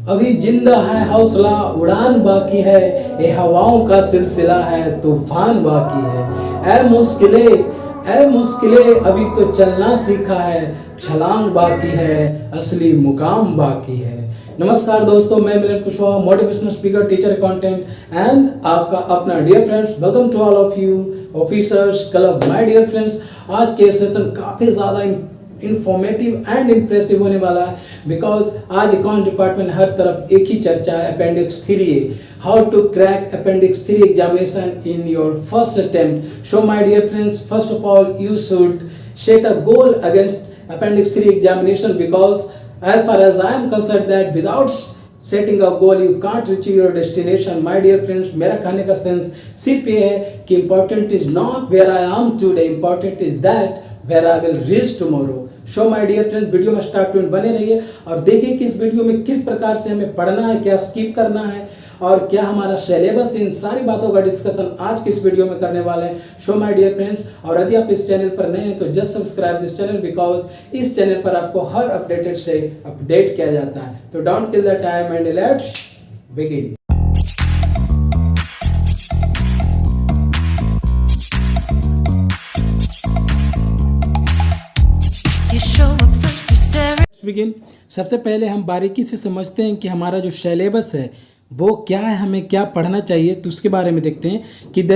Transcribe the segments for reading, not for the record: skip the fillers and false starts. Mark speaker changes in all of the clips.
Speaker 1: अभी जिंदा है हौसला, उड़ान बाकी है, ये हवाओं का सिलसिला है, तूफान बाकी है। ऐ मुश्किले अभी तो चलना सीखा है, छलांग बाकी है, असली मुकाम बाकी है। नमस्कार दोस्तों, मैं Milan Kushwaha, motivational speaker, teacher, content and आपका अपना dear friends. Welcome to all of you officers club. My dear friends, आज के सेशन काफ़ी ज़्यादा इंफॉर्मेटिव एंड इम्प्रेसिव होने वाला है, बिकॉज आज अकाउंट डिपार्टमेंट हर तरफ एक ही चर्चा है, appendix 3A, how to crack appendix 3 examination in your first attempt. So my dear friends, first of all you should set a goal against appendix 3 examination, because as far as I am concerned that without setting a goal you can't reach your destination. My dear friends, मेरा कहने का sense सिर्फ ये है कि important is not where I am today, important is that where I will reach tomorrow. So my dear friends, video में start to and बने रहिए और देखिए कि इस वीडियो में किस प्रकार से हमें पढ़ना है, क्या स्किप करना है और क्या हमारा सिलेबस, इन सारी बातों का डिस्कशन आज की इस वीडियो में करने वाले हैं। सो माय डियर फ्रेंड्स, और यदि आप इस चैनल पर नए हैं तो just subscribe this channel, because इस चैनल पर आपको हर अपडेटेड से अपडेट किया जाता है। तो don't kill the time and let's begin. Begin. सबसे पहले हम बारीकी से समझते हैं कि हमारा जो सिलेबस है वो क्या है, हमें क्या पढ़ना चाहिए, तो उसके बारे में देखते हैं कि the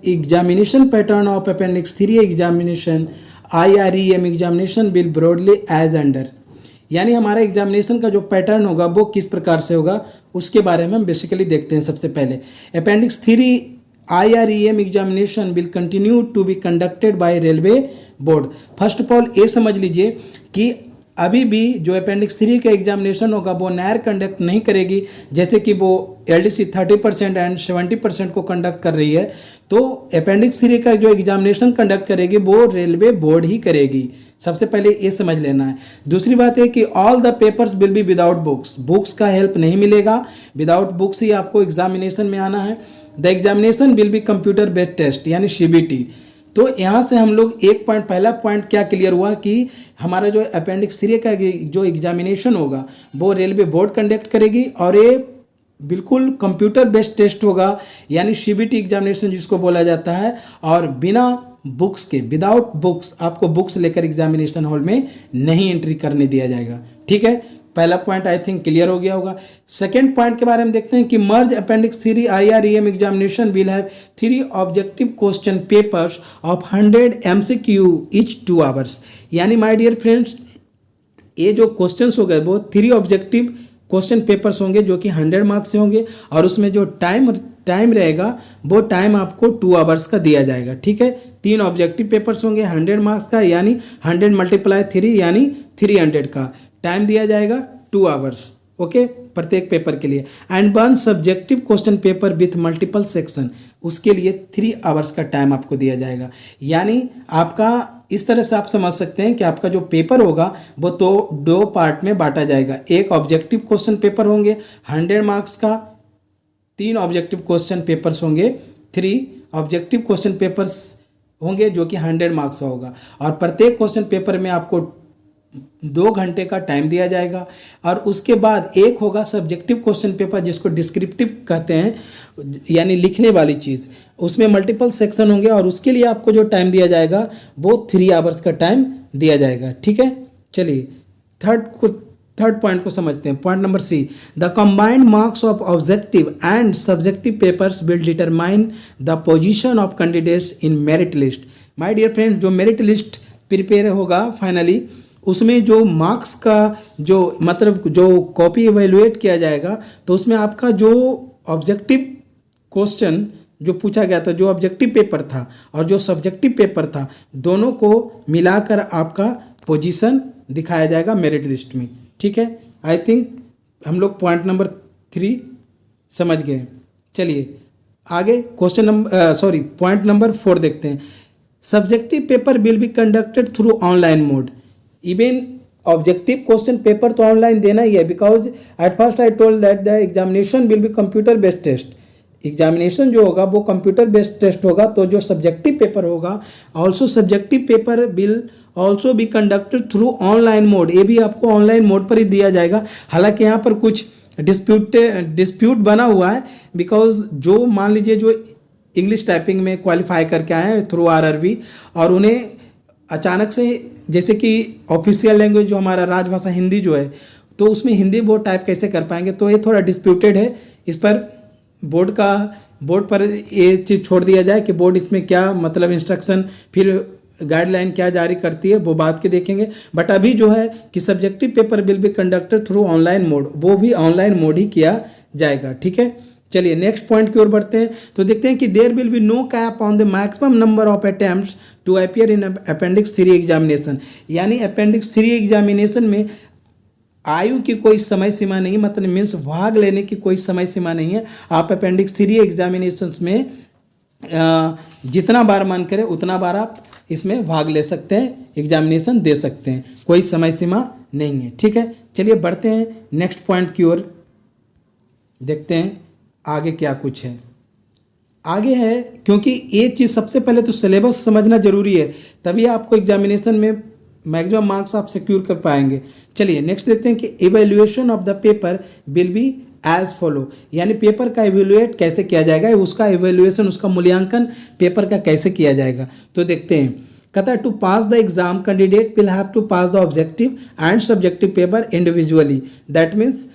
Speaker 1: examination pattern of appendix 3 examination IREM examination will broadly as under. यानी हमारा एग्जामिनेशन का जो पैटर्न होगा वो किस प्रकार से होगा उसके बारे में हम बेसिकली देखते हैं। सबसे पहले appendix 3 IREM examination will continue to be conducted by railway board. First of all ये समझ लीजिए कि अभी भी जो अपेंडिक्स 3 का एग्जामिनेशन होगा वो नायर कंडक्ट नहीं करेगी, जैसे कि वो LDC 30% एंड 70% को कंडक्ट कर रही है। तो अपेंडिक्स 3 का जो एग्जामिनेशन कंडक्ट करेगी वो रेलवे बोर्ड ही करेगी। सबसे पहले ये समझ लेना है। दूसरी बात है कि all the papers will be without books, books का हेल्प नहीं मिलेगा, विदाउट बुक्स ही आपको एग्जामिनेशन में आना है। The examination will be computer based test यानी CBT। तो यहाँ से हम लोग एक पॉइंट, पहला पॉइंट क्या क्लियर हुआ कि हमारा जो अपेंडिक्स 3 का जो एग्जामिनेशन होगा वो रेलवे बोर्ड कंडक्ट करेगी और ये बिल्कुल कंप्यूटर बेस्ड टेस्ट होगा, यानी CBT एग्जामिनेशन जिसको बोला जाता है, और बिना बुक्स के, विदाउट बुक्स, आपको बुक्स लेकर एग्जामिनेशन हॉल में नहीं एंट्री करने दिया जाएगा। ठीक है, पहला पॉइंट आई थिंक क्लियर हो गया होगा। सेकेंड पॉइंट के बारे में देखते हैं कि merge appendix 3 IREM examination will have 3 objective question papers of 100 MCQ each 2 hours. यानी माय डियर फ्रेंड्स, ये जो क्वेश्चंस हो गए वो 3 ऑब्जेक्टिव क्वेश्चन पेपर्स होंगे जो कि 100 मार्क्स से होंगे, और उसमें जो टाइम रहेगा वो टाइम आपको 2 आवर्स का दिया जाएगा। ठीक है, 3 ऑब्जेक्टिव पेपर्स होंगे 100 मार्क्स का, यानी 100 × 3 यानी 300 का टाइम दिया जाएगा, 2 आवर्स। ओके, प्रत्येक पेपर के लिए। And 1 subjective question paper with multiple section, उसके लिए 3 आवर्स का टाइम आपको दिया जाएगा। यानी आपका इस तरह से आप समझ सकते हैं कि आपका जो पेपर होगा वो तो 2 पार्ट में बांटा जाएगा। एक ऑब्जेक्टिव क्वेश्चन पेपर होंगे 100 मार्क्स का, 3 ऑब्जेक्टिव क्वेश्चन पेपर्स होंगे, 3 ऑब्जेक्टिव क्वेश्चन पेपर्स होंगे जो कि 100 मार्क्स का होगा, और प्रत्येक क्वेश्चन पेपर में आपको 2 घंटे का टाइम दिया जाएगा। और उसके बाद एक होगा सब्जेक्टिव क्वेश्चन पेपर जिसको डिस्क्रिप्टिव कहते हैं, यानी लिखने वाली चीज़, उसमें मल्टीपल सेक्शन होंगे और उसके लिए आपको जो टाइम दिया जाएगा वो 3 आवर्स का टाइम दिया जाएगा। ठीक है, चलिए थर्ड पॉइंट को समझते हैं। Point number C, the combined marks of objective and subjective papers will determine the position of candidates in merit list. My dear friends, जो मेरिट लिस्ट प्रिपेयर होगा फाइनली, उसमें जो मार्क्स का जो मतलब जो कॉपी एवेलुएट किया जाएगा, तो उसमें आपका जो ऑब्जेक्टिव क्वेश्चन जो पूछा गया था, जो ऑब्जेक्टिव पेपर था और जो सब्जेक्टिव पेपर था, दोनों को मिलाकर आपका पोजीशन दिखाया जाएगा मेरिट लिस्ट में। ठीक है, आई थिंक हम लोग पॉइंट नंबर 3 समझ गए। चलिए आगे पॉइंट नंबर 4 देखते हैं। Subjective paper will be conducted through online mode. Even objective question paper तो ऑनलाइन देना ही है, because at first I told that the examination will be computer based test. Examination जो होगा वो कंप्यूटर बेस्ड टेस्ट होगा, तो जो सब्जेक्टिव पेपर होगा also subjective paper will also be conducted through online mode. ये भी आपको ऑनलाइन मोड पर ही दिया जाएगा। हालांकि यहाँ पर कुछ डिस्प्यूट बना हुआ है, बिकॉज जो मान लीजिए जो इंग्लिश टाइपिंग में क्वालिफाई करके आए हैं थ्रू आरआरबी और उन्हें अचानक से, जैसे कि ऑफिशियल लैंग्वेज जो हमारा राजभाषा हिंदी जो है, तो उसमें हिंदी बोर्ड टाइप कैसे कर पाएंगे, तो ये थोड़ा डिस्प्यूटेड है। इस पर बोर्ड पर ये चीज़ छोड़ दिया जाए कि बोर्ड इसमें क्या मतलब इंस्ट्रक्शन फिर गाइडलाइन क्या जारी करती है वो बात के देखेंगे। बट अभी जो है कि subjective paper will be conducted through online mode, वो भी ऑनलाइन मोड ही किया जाएगा। ठीक है, चलिए नेक्स्ट पॉइंट की ओर बढ़ते हैं। तो देखते हैं कि there will be no cap on the maximum number of attempts to appear in appendix 3 examination. यानी अपेंडिक्स 3 एग्जामिनेशन में आयु की कोई समय सीमा नहीं, मतलब मीन्स भाग लेने की कोई समय सीमा नहीं है। आप अपेंडिक्स 3 एग्जामिनेशन में जितना बार मन करे उतना बार आप इसमें भाग ले सकते हैं, एग्जामिनेशन दे सकते हैं, कोई समय सीमा नहीं है। ठीक है, चलिए बढ़ते हैं नेक्स्ट पॉइंट की ओर, देखते हैं आगे क्या कुछ है। आगे है, क्योंकि ये चीज़ सबसे पहले तो सिलेबस समझना जरूरी है, तभी आपको एग्जामिनेशन में मैक्सिमम मार्क्स आप सिक्योर कर पाएंगे। चलिए नेक्स्ट देखते हैं कि evaluation of the paper will be as follow. यानी पेपर का इवैल्यूएट कैसे किया जाएगा, उसका इवैल्यूएशन, उसका मूल्यांकन पेपर का कैसे किया जाएगा। तो देखते हैं, कहता है to pass the exam candidate will have to pass the objective and subjective paper individually. That means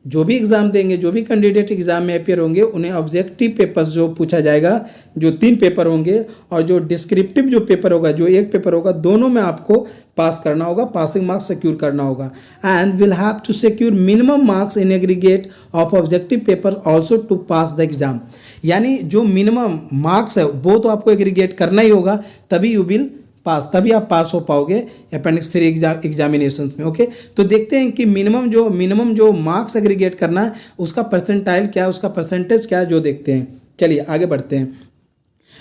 Speaker 1: जो भी एग्ज़ाम देंगे, जो भी कैंडिडेट एग्ज़ाम में अपियर होंगे, उन्हें ऑब्जेक्टिव पेपर्स जो पूछा जाएगा, जो 3 पेपर होंगे, और जो डिस्क्रिप्टिव जो पेपर होगा, जो 1 पेपर होगा, दोनों में आपको पास करना होगा, पासिंग मार्क्स सिक्योर करना होगा। And will have to secure minimum marks in aggregate of objective paper also to pass the exam. यानी जो मिनिमम मार्क्स है वो तो आपको एग्रीगेट करना ही होगा, तभी यू विल पास, तभी आप पास हो पाओगे अपेंडिक्स 3 एग्जामिनेशन में। ओके, तो देखते हैं कि मिनिमम जो मार्क्स एग्रीगेट करना है उसका परसेंटाइल क्या है, उसका परसेंटेज क्या है, जो देखते हैं। चलिए आगे बढ़ते हैं।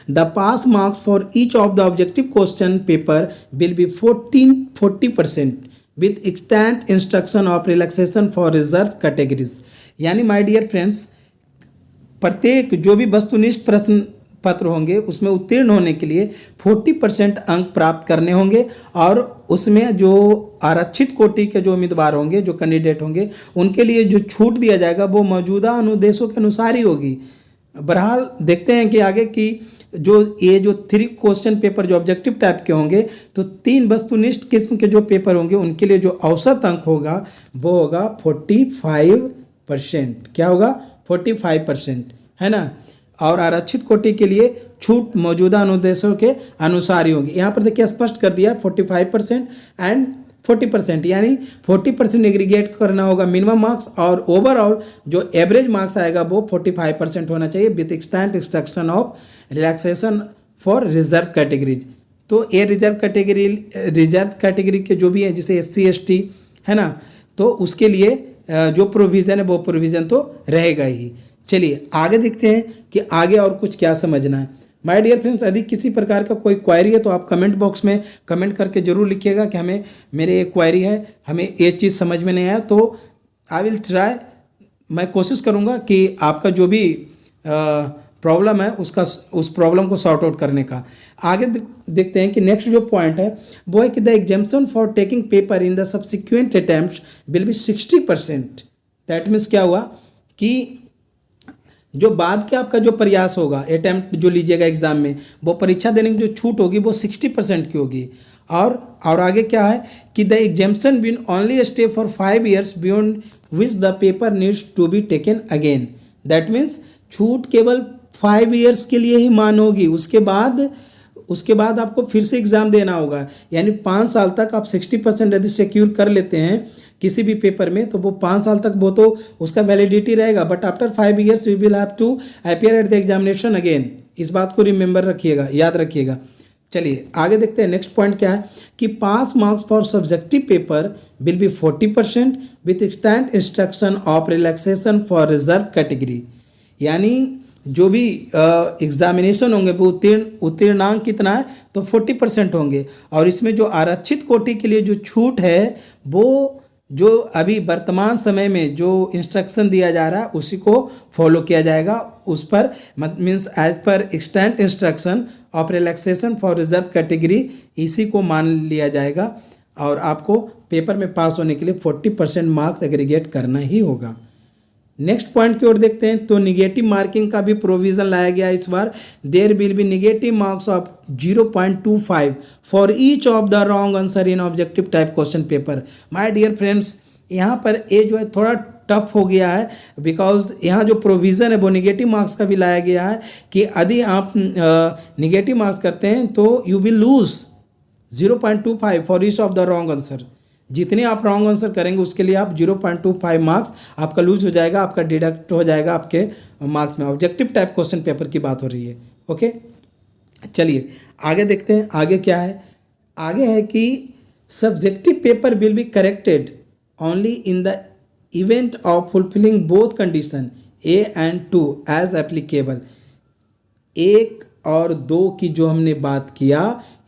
Speaker 1: The pass marks for each of the objective question paper will be 40% with extent instruction of relaxation for reserve categories. यानी माय डियर फ्रेंड्स, प्रत्येक जो भी वस्तुनिष्ठ प्रश्न पत्र होंगे उसमें उत्तीर्ण होने के लिए 40% अंक प्राप्त करने होंगे, और उसमें जो आरक्षित कोटि के जो उम्मीदवार होंगे, जो कैंडिडेट होंगे, उनके लिए जो छूट दिया जाएगा वो मौजूदा अनुदेशों के अनुसार ही होगी। बहरहाल देखते हैं कि आगे की जो 3 क्वेश्चन पेपर जो ऑब्जेक्टिव टाइप के होंगे, तो 3 वस्तुनिष्ठ किस्म के जो पेपर होंगे उनके लिए जो औसत अंक होगा वो होगा 45%। क्या होगा? 45%, है ना। और आरक्षित कोटि के लिए छूट मौजूदा अनुदेशों के अनुसार ही होगी। यहाँ पर देखिए स्पष्ट कर दिया 45% एंड 40%, यानी 40% एग्रीगेट करना होगा मिनिमम मार्क्स, और ओवरऑल जो एवरेज मार्क्स आएगा वो 45% होना चाहिए with extent instruction of relaxation for reserve categories. तो ये रिजर्व कैटेगरी के जो भी हैं, जैसे SC ST है ना, तो उसके लिए जो प्रोविज़न है वो प्रोविज़न तो रहेगा ही। चलिए आगे देखते हैं कि आगे और कुछ क्या समझना है। माय डियर फ्रेंड्स, यदि किसी प्रकार का कोई क्वेरी है तो आप कमेंट बॉक्स में कमेंट करके जरूर लिखिएगा कि हमें मेरे ये क्वेरी है, हमें ये चीज़ समझ में नहीं आया, तो आई विल ट्राई, मैं कोशिश करूँगा कि आपका जो भी प्रॉब्लम है उस प्रॉब्लम को सॉर्ट आउट करने का। आगे देखते हैं कि नेक्स्ट जो पॉइंट है वो है कि the exemption for taking paper in the subsequent attempts will be 60%। That means क्या हुआ कि जो बाद के आपका जो प्रयास होगा, अटैम्प्ट जो लीजिएगा एग्जाम में, वो परीक्षा देने की जो छूट होगी वो 60% की होगी। और आगे क्या है कि the exemption will only stay for 5 years beyond which the paper needs to be taken again. That means छूट केवल 5 years के लिए ही मान होगी, उसके बाद आपको फिर से एग्ज़ाम देना होगा। यानी 5 साल तक आप 60% यदि सिक्योर कर लेते हैं किसी भी पेपर में, तो वो 5 साल तक वो तो उसका वैलिडिटी रहेगा, but after 5 years you will have to appear at the examination again. इस बात को रिमेंबर रखिएगा, याद रखिएगा। चलिए आगे देखते हैं नेक्स्ट पॉइंट क्या है कि pass marks for subjective paper will be 40% with extent instruction of relaxation for reserve category. यानी जो भी एग्जामिनेशन होंगे वो उत्तीर्णांक कितना है, तो 40% होंगे, और इसमें जो आरक्षित कोटि के लिए जो छूट है वो जो अभी वर्तमान समय में जो इंस्ट्रक्शन दिया जा रहा है उसी को फॉलो किया जाएगा, उस पर means as per extent instruction of relaxation for reserve category, इसी को मान लिया जाएगा, और आपको पेपर में पास होने के लिए 40% मार्क्स एग्रीगेट करना ही होगा। नेक्स्ट पॉइंट की ओर देखते हैं तो निगेटिव मार्किंग का भी प्रोविजन लाया गया है इस बार। There will be negative marks of 0.25 for each of the wrong answer in objective type question paper. My dear friends, यहाँ पर ये जो है थोड़ा टफ हो गया है, बिकॉज यहाँ जो प्रोविज़न है वो निगेटिव मार्क्स का भी लाया गया है कि यदि आप निगेटिव मार्क्स करते हैं तो you will lose 0.25 for each of the wrong answer. जितने आप रॉन्ग आंसर करेंगे उसके लिए आप 0.25 मार्क्स आपका लूज हो जाएगा, आपका डिडक्ट हो जाएगा आपके मार्क्स में। ऑब्जेक्टिव टाइप क्वेश्चन पेपर की बात हो रही है। ओके, चलिए आगे देखते हैं। आगे क्या है? आगे है कि subjective paper will be corrected only in the event of fulfilling both condition A and 2 as applicable. 1 और 2 की जो हमने बात किया,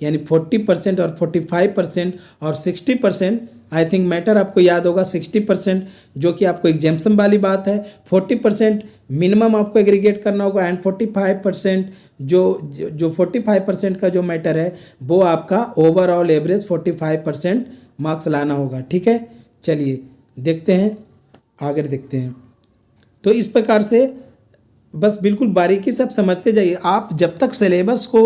Speaker 1: यानी 40% और 45% और 60%, आई थिंक मैटर आपको याद होगा। 60% जो कि आपको एग्जाम्पशन वाली बात है, 40% मिनिमम आपको एग्रीगेट करना होगा, एंड 45% जो 45% का जो मैटर है वो आपका ओवरऑल एवरेज 45% मार्क्स लाना होगा। ठीक है, चलिए देखते हैं, आगे देखते हैं। तो इस प्रकार से बस बिल्कुल बारीकी से आप समझते जाइए। आप जब तक सिलेबस को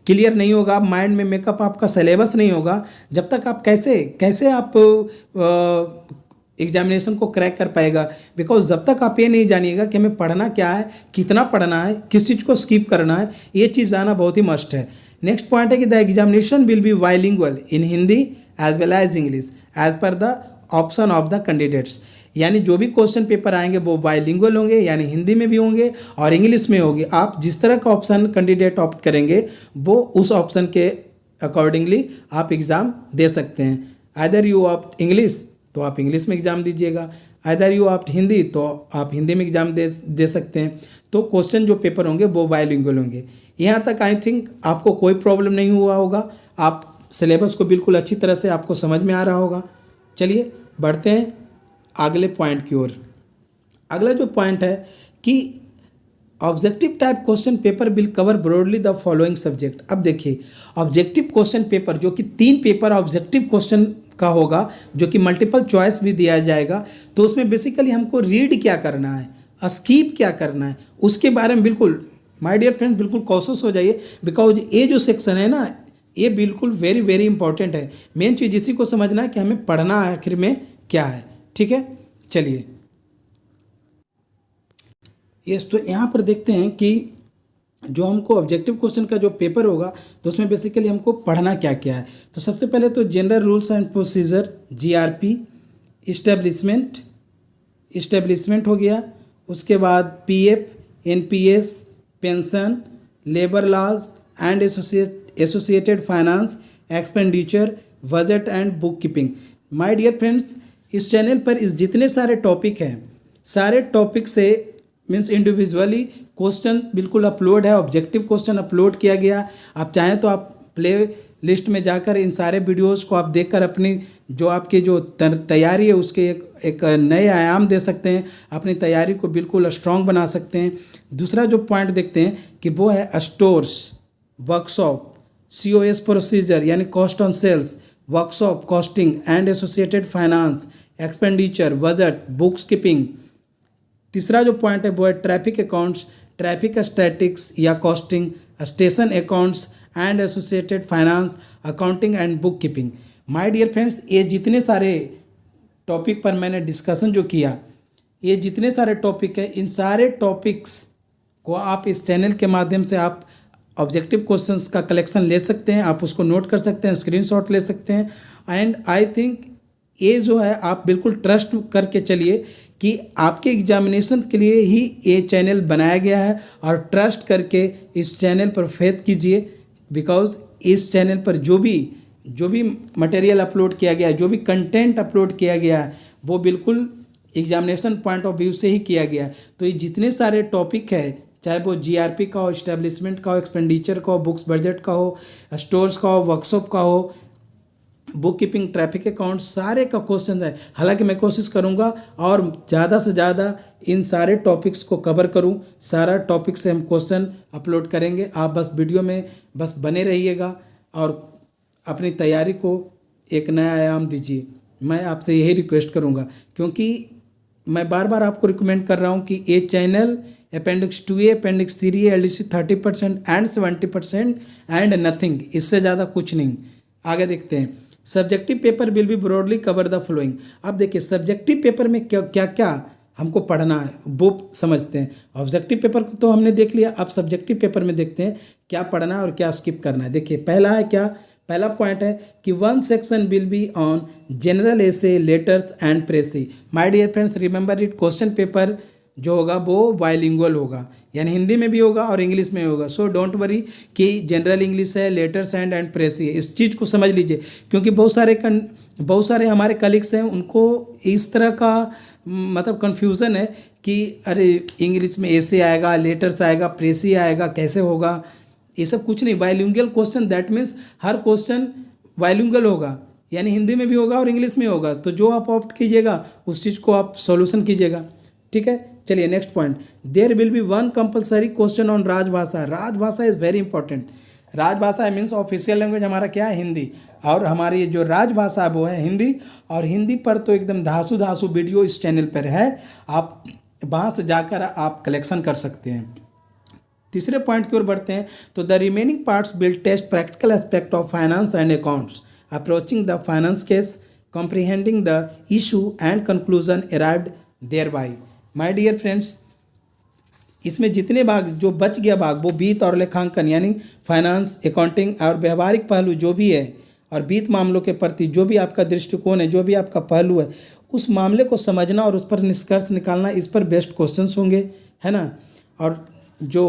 Speaker 1: क्लियर नहीं होगा, माइंड में मेकअप आपका सिलेबस नहीं होगा, जब तक आप कैसे आप एग्जामिनेशन को क्रैक कर पाएगा। बिकॉज जब तक आप ये नहीं जानिएगा कि हमें पढ़ना क्या है, कितना पढ़ना है, किस चीज़ को स्किप करना है, ये चीज़ जाना बहुत ही मस्ट है। नेक्स्ट पॉइंट है कि the examination will be bilingual in Hindi as well as English as per the option of the candidates. यानी जो भी क्वेश्चन पेपर आएंगे वो बाइलिंगुअल होंगे, यानी हिंदी में भी होंगे और इंग्लिश में होंगे। आप जिस तरह का ऑप्शन कैंडिडेट ऑप्ट करेंगे वो उस ऑप्शन के अकॉर्डिंगली आप एग्ज़ाम दे सकते हैं। आइदर यू ऑप्ट इंग्लिश तो आप इंग्लिश में एग्ज़ाम दीजिएगा, आइदर यू ऑप्ट हिंदी तो आप हिंदी में एग्ज़ाम दे सकते हैं। तो क्वेश्चन जो पेपर होंगे वो बाइलिंगुअल होंगे। यहाँ तक आई थिंक आपको कोई प्रॉब्लम नहीं हुआ होगा, आप सिलेबस को बिल्कुल अच्छी तरह से आपको समझ में आ रहा होगा। चलिए बढ़ते हैं अगले पॉइंट की ओर। अगला जो पॉइंट है कि objective type question paper will cover broadly the following subject. अब देखिए, ऑब्जेक्टिव क्वेश्चन पेपर जो कि 3 पेपर ऑब्जेक्टिव क्वेश्चन का होगा, जो कि मल्टीपल चॉइस भी दिया जाएगा, तो उसमें बेसिकली हमको रीड क्या करना है, स्किप क्या करना है, उसके बारे में बिल्कुल माय डियर फ्रेंड बिल्कुल कॉशियस हो जाइए। बिकॉज ये जो सेक्शन है ना, ये बिल्कुल वेरी वेरी इंपॉर्टेंट है। मेन चीज़ इसी को समझना है कि हमें पढ़ना आखिर में क्या है। ठीक है, चलिए यस, तो यहाँ पर देखते हैं कि जो हमको ऑब्जेक्टिव क्वेश्चन का जो पेपर होगा तो उसमें बेसिकली हमको पढ़ना क्या क्या है। तो सबसे पहले तो general rules and procedure GRP, establishment हो गया, उसके बाद PF, NPS, pension, labour laws and associated finance, expenditure, budget and book keeping. My dear friends, इस चैनल पर इस जितने सारे टॉपिक हैं, सारे टॉपिक से मीन्स इंडिविजुअली क्वेश्चन बिल्कुल अपलोड है, ऑब्जेक्टिव क्वेश्चन अपलोड किया गया। आप चाहें तो आप प्ले लिस्ट में जाकर इन सारे वीडियोस को आप देखकर अपनी जो आपकी जो तैयारी है उसके एक नए आयाम दे सकते हैं, अपनी तैयारी को बिल्कुल स्ट्रॉन्ग बना सकते हैं। दूसरा जो पॉइंट देखते हैं कि वो है स्टोर्स, वर्कशॉप, COS प्रोसीजर यानी cost on sales, workshop, costing and associated finance, expenditure, budget, books keeping. तीसरा जो पॉइंट है वो है ट्रैफिक अकाउंट्स, ट्रैफिक स्टैटिक्स या costing, station accounts and associated finance, accounting and book keeping. My dear friends, ये जितने सारे टॉपिक पर मैंने डिस्कशन जो किया, ये जितने सारे टॉपिक हैं, इन सारे टॉपिक्स को आप इस चैनल के माध्यम से आप ऑब्जेक्टिव क्वेश्चंस का कलेक्शन ले सकते हैं, आप उसको नोट कर सकते हैं, स्क्रीनशॉट ले सकते हैं। एंड आई थिंक ये जो है आप बिल्कुल ट्रस्ट करके चलिए कि आपके एग्जामिनेशन के लिए ही ये चैनल बनाया गया है, और ट्रस्ट करके इस चैनल पर फेथ कीजिए। बिकॉज इस चैनल पर जो भी मटेरियल अपलोड किया गया है, जो भी कंटेंट अपलोड किया गया है, वो बिल्कुल एग्जामिनेशन पॉइंट ऑफ व्यू से ही किया गया है। तो ये जितने सारे टॉपिक है, चाहे वो GRP का हो, इस्टेब्लिशमेंट का हो, एक्सपेंडिचर का हो, बुक्स बजट का हो, स्टोर्स का हो, वर्कशॉप का हो, बुक कीपिंग, ट्रैफिक अकाउंट, सारे का क्वेश्चन है। हालांकि मैं कोशिश करूंगा और ज़्यादा से ज़्यादा इन सारे टॉपिक्स को कवर करूं, सारा टॉपिक से हम क्वेश्चन अपलोड करेंगे। आप बस वीडियो में बस बने रहिएगा और अपनी तैयारी को एक नया आयाम दीजिए। मैं आपसे यही रिक्वेस्ट करूंगा, क्योंकि मैं बार बार आपको रिकमेंड कर रहा हूँ कि ये channel appendix 2A appendix 3A LDC 30% and 70% and nothing, इससे ज़्यादा कुछ नहीं। आगे देखते हैं। Subjective paper will B broadly cover the following. अब देखिए सब्जेक्टिव पेपर में क्या क्या क्या हमको पढ़ना है वो समझते हैं। ऑब्जेक्टिव पेपर को तो हमने देख लिया, अब सब्जेक्टिव पेपर में देखते हैं क्या पढ़ना है और क्या स्किप करना है। देखिए पहला है क्या, पहला पॉइंट है कि 1 section will be on general essay, letters and precis. My dear friends remember it, question paper जो होगा वो बाइलिंगुअल होगा, यानी हिंदी में भी होगा और इंग्लिश में होगा। सो डोंट वरी कि जनरल इंग्लिश है, लेटर्स एंड प्रेसी है, इस चीज़ को समझ लीजिए। क्योंकि बहुत सारे हमारे कलीग्स हैं, उनको इस तरह का मतलब कन्फ्यूज़न है कि अरे इंग्लिश में ऐसे आएगा, लेटर्स आएगा, प्रेसी आएगा, कैसे होगा। ये सब कुछ नहीं। Bilingual question that means her question bilingual होगा, यानी हिंदी में भी होगा और इंग्लिश में होगा। तो जो आप ऑप्ट कीजिएगा उस चीज़ को आप सॉल्यूशन कीजिएगा, ठीक है। चलिए next point, there will be 1 compulsory question on Rajbhasha. Rajbhasha is very important. Rajbhasha means official language हमारा क्या है, हिंदी, और हमारी जो राजभाषा वो है हिंदी। और हिंदी पर तो एकदम धासु धासु वीडियो इस चैनल पर है, आप वहाँ से जाकर आप कलेक्शन कर सकते हैं। तीसरे पॉइंट की ओर बढ़ते हैं। तो the remaining parts will test practical aspect of finance and accounts, approaching the finance case, comprehending the issue and conclusion arrived there by. My dear friends, इसमें जितने भाग जो बच गया भाग वो वित्त और लेखांकन यानी फाइनेंस, अकाउंटिंग और व्यवहारिक पहलू जो भी है, और वित्त मामलों के प्रति जो भी आपका दृष्टिकोण है, जो भी आपका पहलू है, उस मामले को समझना और उस पर निष्कर्ष निकालना, इस पर बेस्ट क्वेश्चंस होंगे, है ना। और जो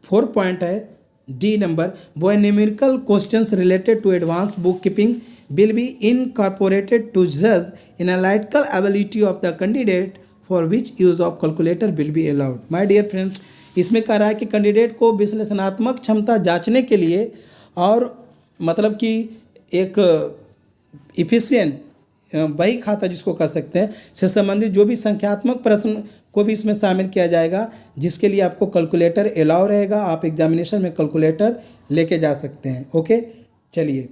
Speaker 1: 4 पॉइंट है डी नंबर, वो है numerical questions related to advance book keeping will be incorporated to जज analytical ability of the candidate for which use of calculator will be allowed. My dear friends, इसमें कह रहा है कि कैंडिडेट को विश्लेषणात्मक क्षमता जांचने के लिए और मतलब कि एक इफिशिएंट बही खाता जिसको कह सकते हैं से संबंधित जो भी संख्यात्मक प्रश्न को भी इसमें शामिल किया जाएगा, जिसके लिए आपको कैलकुलेटर अलाउ रहेगा। आप एग्जामिनेशन में कैलकुलेटर लेके जा सकते हैं। ओके, चलिए,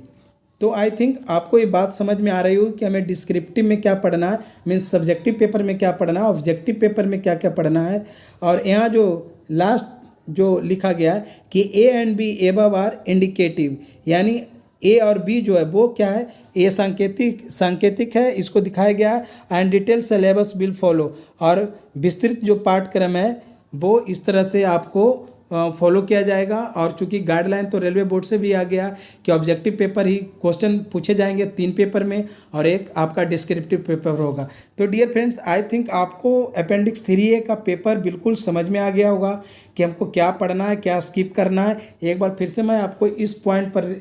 Speaker 1: तो आई थिंक आपको ये बात समझ में आ रही हो कि हमें डिस्क्रिप्टिव में क्या पढ़ना है, मीन्स सब्जेक्टिव पेपर में क्या पढ़ना है, ऑब्जेक्टिव पेपर में क्या क्या पढ़ना है। और यहाँ जो लास्ट जो लिखा गया है कि A and B above are indicative, यानी ए और बी जो है वो क्या है, ए सांकेतिक है, इसको दिखाया गया है। And detail syllabus will follow, और विस्तृत जो पाठ्यक्रम है वो इस तरह से आपको फॉलो किया जाएगा। और चूंकि गाइडलाइन तो रेलवे बोर्ड से भी आ गया कि ऑब्जेक्टिव पेपर ही क्वेश्चन पूछे जाएंगे 3 पेपर में, और एक आपका डिस्क्रिप्टिव पेपर होगा। तो डियर फ्रेंड्स, आई थिंक आपको अपेंडिक्स 3A का पेपर बिल्कुल समझ में आ गया होगा कि हमको क्या पढ़ना है, क्या स्किप करना है। एक बार फिर से मैं आपको इस पॉइंट पर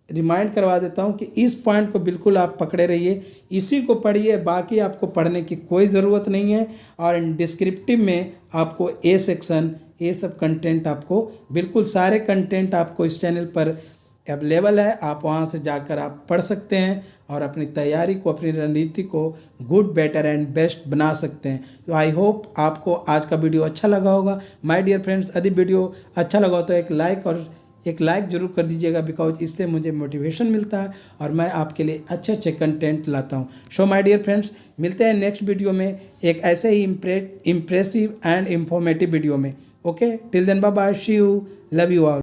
Speaker 1: रिमाइंड करवा देता हूं कि इस पॉइंट को बिल्कुल आप पकड़े रहिए, इसी को पढ़िए, बाकी आपको पढ़ने की कोई ज़रूरत नहीं है। और डिस्क्रिप्टिव में आपको ए सेक्शन, ये सब कंटेंट आपको बिल्कुल सारे कंटेंट आपको इस चैनल पर अवेलेबल है, आप वहां से जाकर आप पढ़ सकते हैं और अपनी तैयारी को, अपनी रणनीति को गुड, बेटर एंड बेस्ट बना सकते हैं। तो आई होप आपको आज का वीडियो अच्छा लगा होगा। माय डियर फ्रेंड्स, यदि वीडियो अच्छा लगा हो तो एक लाइक जरूर कर दीजिएगा, बिकॉज इससे मुझे मोटिवेशन मिलता है और मैं आपके लिए अच्छे अच्छे कंटेंट लाता हूँ। सो माय डियर फ्रेंड्स, मिलते हैं नेक्स्ट वीडियो में एक ऐसे ही इम्प्रेसिव एंड इंफॉर्मेटिव वीडियो में। Okay, till then bye bye, see you, love you all.